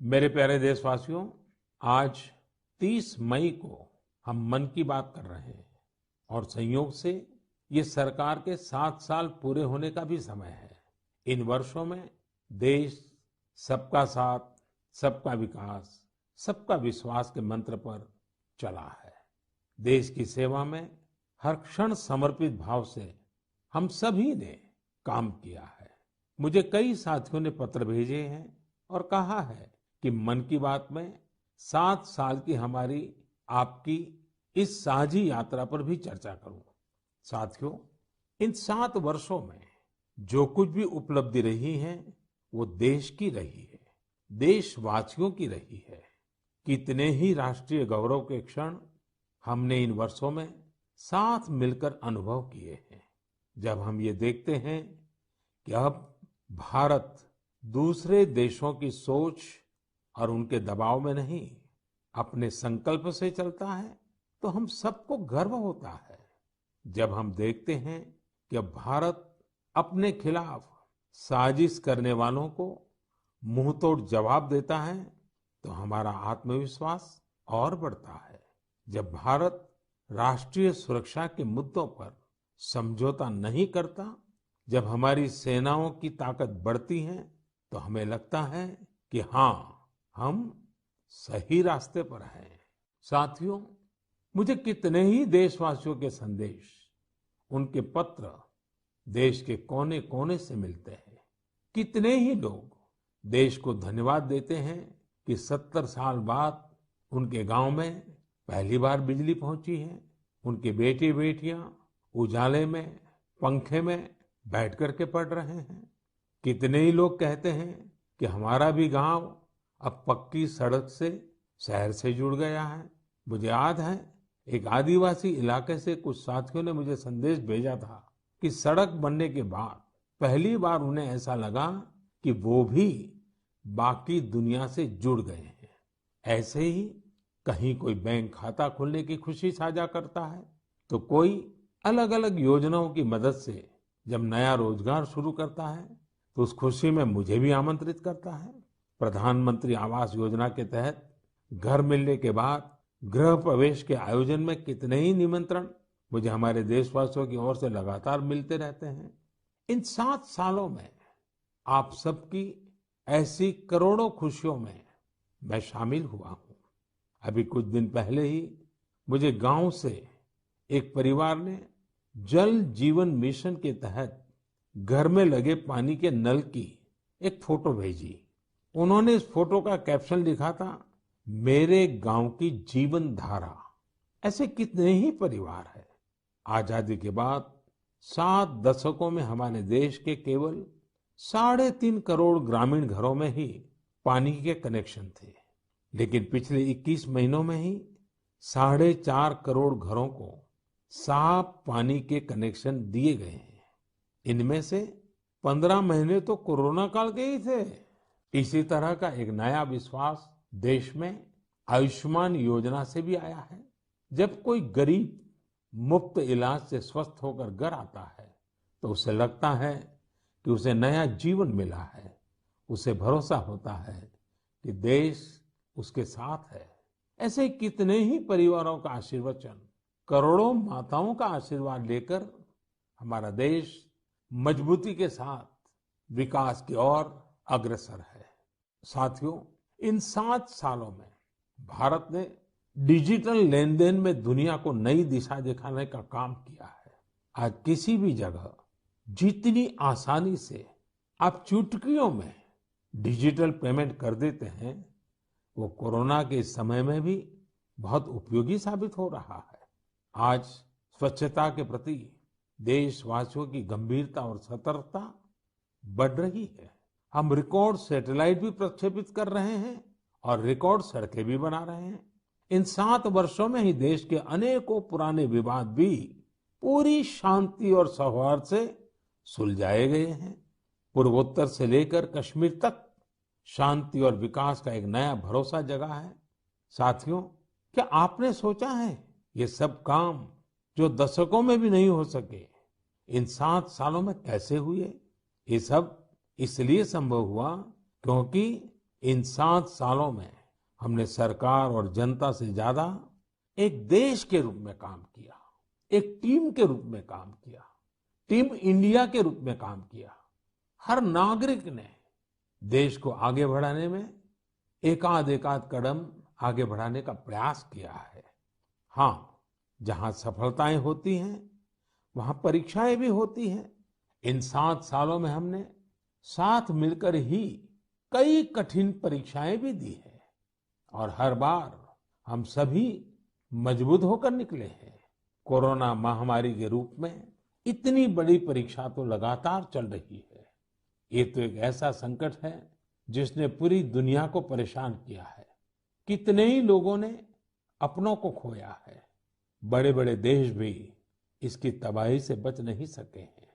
मेरे प्यारे देशवासियों, आज 30 मई को हम मन की बात कर रहे हैं और संयोग से ये सरकार के 7 साल पूरे होने का भी समय है। इन वर्षों में देश सबका साथ, सबका विकास, सबका विश्वास के मंत्र पर चला है। देश की सेवा में हर क्षण समर्पित भाव से हम सभी ने काम किया है। मुझे कई साथियों ने पत्र भेजे हैं और कहा है कि मन की बात में 7 साल की हमारी आपकी इस साझी यात्रा पर भी चर्चा करूं। साथियों, इन 7 वर्षों में जो कुछ भी उपलब्धि रही है वो देश की रही है, देशवासियों की रही है। कितने ही राष्ट्रीय गौरव के क्षण हमने इन वर्षों में साथ मिलकर अनुभव किए हैं। जब हम ये देखते हैं कि अब भारत दूसरे देशों की सोच और उनके दबाव में नहीं, अपने संकल्प से चलता है, तो हम सबको गर्व होता है। जब हम देखते हैं कि अब भारत अपने खिलाफ साजिश करने वालों को मुंहतोड़ जवाब देता है, तो हमारा आत्मविश्वास और बढ़ता है। जब भारत राष्ट्रीय सुरक्षा के मुद्दों पर समझौता नहीं करता, जब हमारी सेनाओं की ताकत बढ़ती है, तो हमें लगता है कि हाँ, हम सही रास्ते पर हैं। साथियों, मुझे कितने ही देशवासियों के संदेश, उनके पत्र देश के कोने कोने से मिलते हैं। कितने ही लोग देश को धन्यवाद देते हैं कि 70 साल बाद उनके गांव में पहली बार बिजली पहुंची है। उनके बेटे बेटियां उजाले में, पंखे में बैठ करके पढ़ रहे हैं। कितने ही लोग कहते हैं कि हमारा भी गांव अब पक्की सड़क से शहर से जुड़ गया है। मुझे याद है, एक आदिवासी इलाके से कुछ साथियों ने मुझे संदेश भेजा था कि सड़क बनने के बाद पहली बार उन्हें ऐसा लगा कि वो भी बाकी दुनिया से जुड़ गए हैं। ऐसे ही कहीं कोई बैंक खाता खोलने की खुशी साझा करता है, तो कोई अलग अलग योजनाओं की मदद से जब नया रोजगार शुरू करता है, तो उस खुशी में मुझे भी आमंत्रित करता है। प्रधानमंत्री आवास योजना के तहत घर मिलने के बाद गृह प्रवेश के आयोजन में कितने ही निमंत्रण मुझे हमारे देशवासियों की ओर से लगातार मिलते रहते हैं। इन 7 सालों में आप सबकी ऐसी करोड़ों खुशियों में मैं शामिल हुआ हूं। अभी कुछ दिन पहले ही मुझे गांव से एक परिवार ने जल जीवन मिशन के तहत घर में लगे पानी के नल की एक फोटो भेजी। उन्होंने इस फोटो का कैप्शन लिखा था, मेरे गांव की जीवन धारा। ऐसे कितने ही परिवार हैं। आजादी के बाद 7 दशकों में हमारे देश के केवल 3.5 करोड़ ग्रामीण घरों में ही पानी के कनेक्शन थे, लेकिन पिछले 21 महीनों में ही 4.5 करोड़ घरों को साफ पानी के कनेक्शन दिए गए हैं। इनमें से 15 महीने तो कोरोना काल के ही थे। इसी तरह का एक नया विश्वास देश में आयुष्मान योजना से भी आया है। जब कोई गरीब मुफ्त इलाज से स्वस्थ होकर घर आता है, तो उसे लगता है कि उसे नया जीवन मिला है। उसे भरोसा होता है कि देश उसके साथ है। ऐसे कितने ही परिवारों का आशीर्वचन, करोड़ों माताओं का आशीर्वाद लेकर हमारा देश मजबूती के साथ विकास की ओर अग्रसर है। साथियों, इन 7 सालों में भारत ने डिजिटल लेन देन में दुनिया को नई दिशा दिखाने का काम किया है। आज किसी भी जगह जितनी आसानी से आप चुटकियों में डिजिटल पेमेंट कर देते हैं, वो कोरोना के इस समय में भी बहुत उपयोगी साबित हो रहा है। आज स्वच्छता के प्रति देशवासियों की गंभीरता और सतर्कता बढ़ रही है। हम रिकॉर्ड सैटेलाइट भी प्रक्षेपित कर रहे हैं और रिकॉर्ड सड़कें भी बना रहे हैं। इन 7 वर्षों में ही देश के अनेकों पुराने विवाद भी पूरी शांति और सौहार्द से सुलझाए गए हैं। पूर्वोत्तर से लेकर कश्मीर तक शांति और विकास का एक नया भरोसा जगा है। साथियों, क्या आपने सोचा है ये सब काम जो दशकों में भी नहीं हो सके, इन 7 सालों में कैसे हुए? ये सब इसलिए संभव हुआ क्योंकि इन 7 सालों में हमने सरकार और जनता से ज्यादा एक देश के रूप में काम किया, एक टीम के रूप में काम किया, टीम इंडिया के रूप में काम किया। हर नागरिक ने देश को आगे बढ़ाने में एकाध कदम आगे बढ़ाने का प्रयास किया है। हाँ, जहां सफलताएं होती हैं, वहां परीक्षाएं भी होती हैं। इन 7 सालों में हमने साथ मिलकर ही कई कठिन परीक्षाएं भी दी है और हर बार हम सभी मजबूत होकर निकले हैं। कोरोना महामारी के रूप में इतनी बड़ी परीक्षा तो लगातार चल रही है। ये तो एक ऐसा संकट है जिसने पूरी दुनिया को परेशान किया है। कितने ही लोगों ने अपनों को खोया है। बड़े बड़े देश भी इसकी तबाही से बच नहीं सके हैं।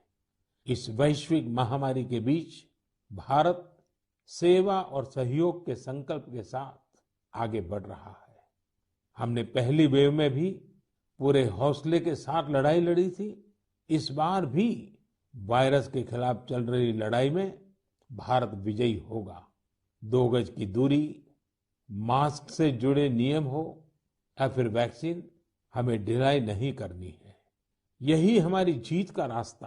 इस वैश्विक महामारी के बीच भारत सेवा और सहयोग के संकल्प के साथ आगे बढ़ रहा है। हमने पहली वेव में भी पूरे हौसले के साथ लड़ाई लड़ी थी। इस बार भी वायरस के खिलाफ चल रही लड़ाई में भारत विजयी होगा। 2 गज की दूरी, मास्क से जुड़े नियम हो या फिर वैक्सीन, हमें ढिलाई नहीं करनी है। यही हमारी जीत का रास्ता